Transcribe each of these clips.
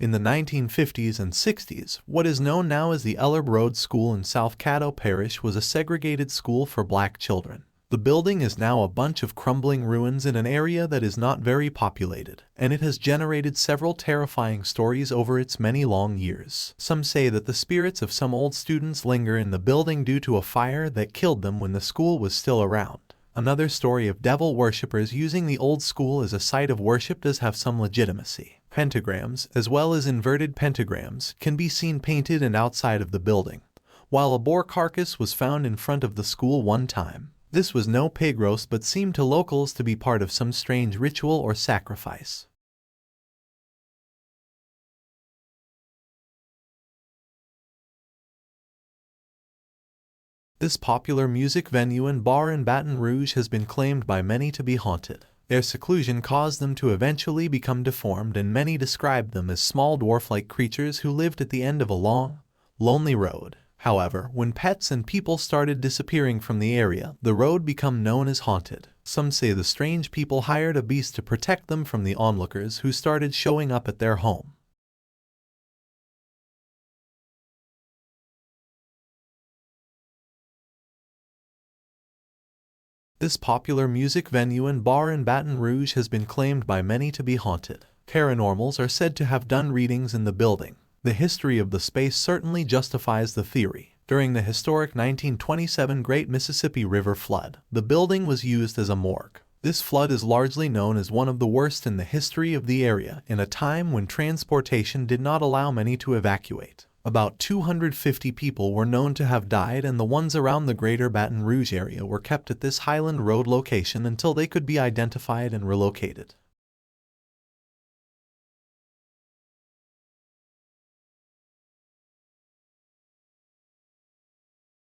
In the 1950s and 60s, what is known now as the Eller Road School in South Caddo Parish was a segregated school for black children. The building is now a bunch of crumbling ruins in an area that is not very populated, and it has generated several terrifying stories over its many long years. Some say that the spirits of some old students linger in the building due to a fire that killed them when the school was still around. Another story of devil worshippers using the old school as a site of worship does have some legitimacy. Pentagrams, as well as inverted pentagrams, can be seen painted and outside of the building, while a boar carcass was found in front of the school one time. This was no pig roast but seemed to locals to be part of some strange ritual or sacrifice. This popular music venue and bar in Baton Rouge has been claimed by many to be haunted. Their seclusion caused them to eventually become deformed, and many described them as small dwarf-like creatures who lived at the end of a long, lonely road. However, when pets and people started disappearing from the area, the road became known as haunted. Some say the strange people hired a beast to protect them from the onlookers who started showing up at their home. This popular music venue and bar in Baton Rouge has been claimed by many to be haunted. Paranormals are said to have done readings in the building. The history of the space certainly justifies the theory. During the historic 1927 Great Mississippi River flood, the building was used as a morgue. This flood is largely known as one of the worst in the history of the area, in a time when transportation did not allow many to evacuate. About 250 people were known to have died, and the ones around the greater Baton Rouge area were kept at this Highland Road location until they could be identified and relocated.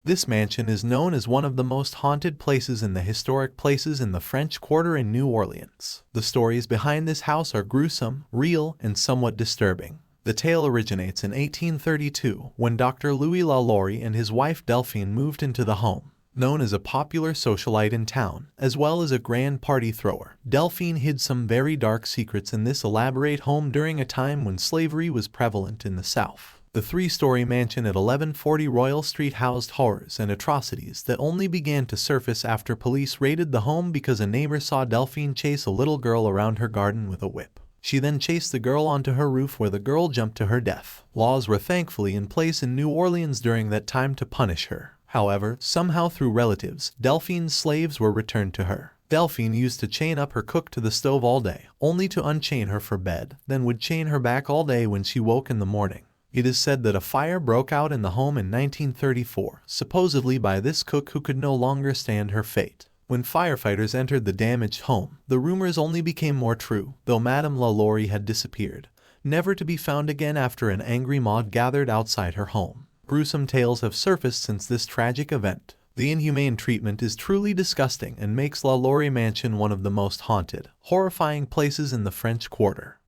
This mansion is known as one of the most haunted places in the historic places in the French Quarter in New Orleans. The stories behind this house are gruesome, real, and somewhat disturbing. The tale originates in 1832 when Dr. Louis Lalor and his wife Delphine moved into the home. Known as a popular socialite in town, as well as a grand party thrower, Delphine hid some very dark secrets in this elaborate home during a time when slavery was prevalent in the South. The three-story mansion at 1140 Royal Street housed horrors and atrocities that only began to surface after police raided the home because a neighbor saw Delphine chase a little girl around her garden with a whip. She then chased the girl onto her roof, where the girl jumped to her death. Laws were thankfully in place in New Orleans during that time to punish her. However, somehow through relatives, Delphine's slaves were returned to her. Delphine used to chain up her cook to the stove all day, only to unchain her for bed, then would chain her back all day when she woke in the morning. It is said that a fire broke out in the home in 1934, supposedly by this cook who could no longer stand her fate. When firefighters entered the damaged home, the rumors only became more true, though Madame Lalor had disappeared, never to be found again after an angry mob gathered outside her home. Gruesome tales have surfaced since this tragic event. The inhumane treatment is truly disgusting and makes Lalor Mansion one of the most haunted, horrifying places in the French Quarter.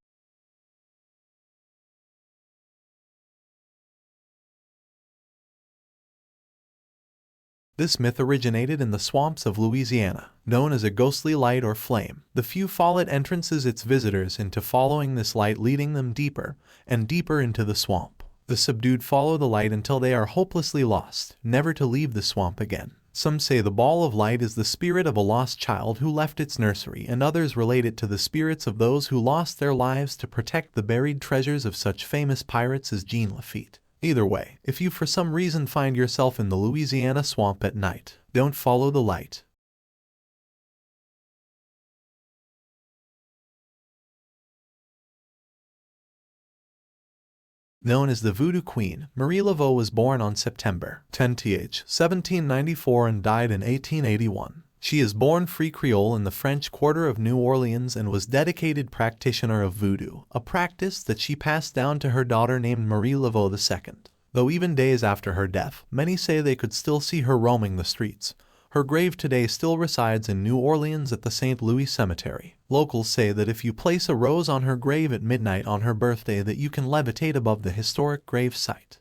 This myth originated in the swamps of Louisiana, known as a ghostly light or flame. The few follow entrances its visitors into, following this light, leading them deeper and deeper into the swamp. The subdued follow the light until they are hopelessly lost, never to leave the swamp again. Some say the ball of light is the spirit of a lost child who left its nursery, and others relate it to the spirits of those who lost their lives to protect the buried treasures of such famous pirates as Jean Lafitte. Either way, if you for some reason find yourself in the Louisiana swamp at night, don't follow the light. Known as the Voodoo Queen, Marie Laveau was born on September 10, 1794 and died in 1881. She is born Free Creole in the French Quarter of New Orleans and was dedicated practitioner of voodoo, a practice that she passed down to her daughter named Marie Laveau II. Though even days after her death, many say they could still see her roaming the streets. Her grave today still resides in New Orleans at the St. Louis Cemetery. Locals say that if you place a rose on her grave at midnight on her birthday, that you can levitate above the historic grave site.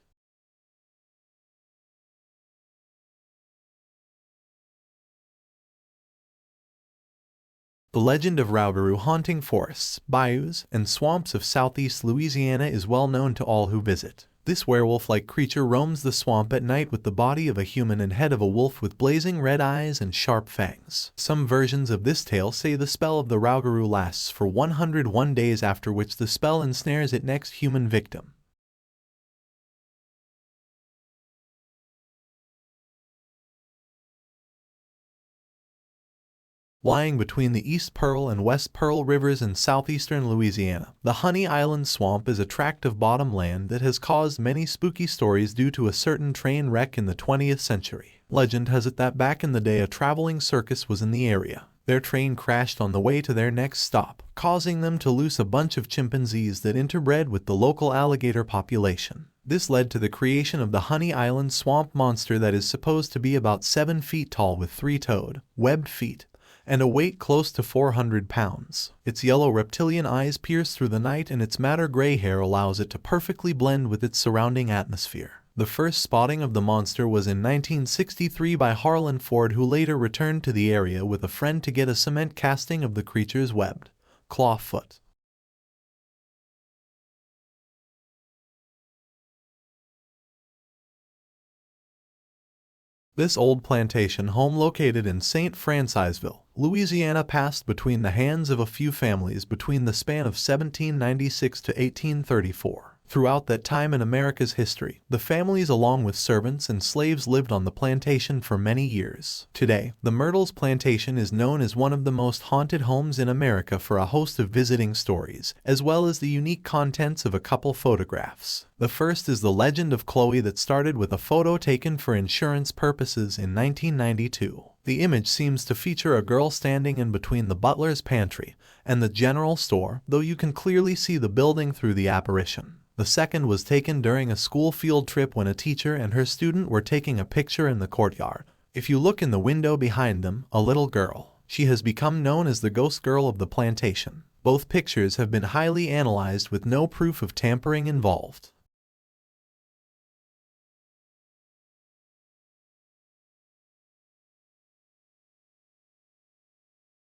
The legend of Rougarou haunting forests, bayous, and swamps of southeast Louisiana is well known to all who visit. This werewolf-like creature roams the swamp at night with the body of a human and head of a wolf with blazing red eyes and sharp fangs. Some versions of this tale say the spell of the Rougarou lasts for 101 days, after which the spell ensnares its next human victim. Lying between the East Pearl and West Pearl rivers in southeastern Louisiana, the Honey Island Swamp is a tract of bottom land that has caused many spooky stories due to a certain train wreck in the 20th century. Legend has it that back in the day a traveling circus was in the area. Their train crashed on the way to their next stop, causing them to lose a bunch of chimpanzees that interbred with the local alligator population. This led to the creation of the Honey Island Swamp monster that is supposed to be about 7 feet tall with 3-toed, webbed feet, and a weight close to 400 pounds. Its yellow reptilian eyes pierce through the night, and its madder gray hair allows it to perfectly blend with its surrounding atmosphere. The first spotting of the monster was in 1963 by Harlan Ford, who later returned to the area with a friend to get a cement casting of the creature's webbed claw foot. This old plantation home located in St. Francisville, Louisiana, passed between the hands of a few families between the span of 1796 to 1834. Throughout that time in America's history, the families along with servants and slaves lived on the plantation for many years. Today, the Myrtles Plantation is known as one of the most haunted homes in America for a host of visiting stories, as well as the unique contents of a couple photographs. The first is the legend of Chloe that started with a photo taken for insurance purposes in 1992. The image seems to feature a girl standing in between the butler's pantry and the general store, though you can clearly see the building through the apparition. The second was taken during a school field trip when a teacher and her student were taking a picture in the courtyard. If you look in the window behind them, a little girl. She has become known as the ghost girl of the plantation. Both pictures have been highly analyzed with no proof of tampering involved.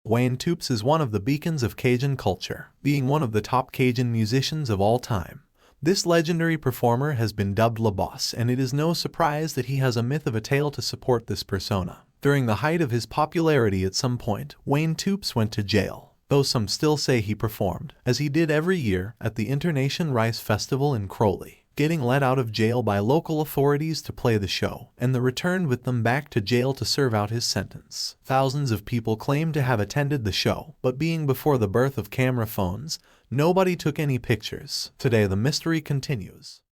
Wayne Toups is one of the beacons of Cajun culture, being one of the top Cajun musicians of all time. This legendary performer has been dubbed La Boss, and it is no surprise that he has a myth of a tale to support this persona. During the height of his popularity at some point, Wayne Toups went to jail, though some still say he performed, as he did every year, at the Internation Rice Festival in Crowley, getting let out of jail by local authorities to play the show, and then returned with them back to jail to serve out his sentence. Thousands of people claim to have attended the show, but being before the birth of camera phones, nobody took any pictures. Today the mystery continues.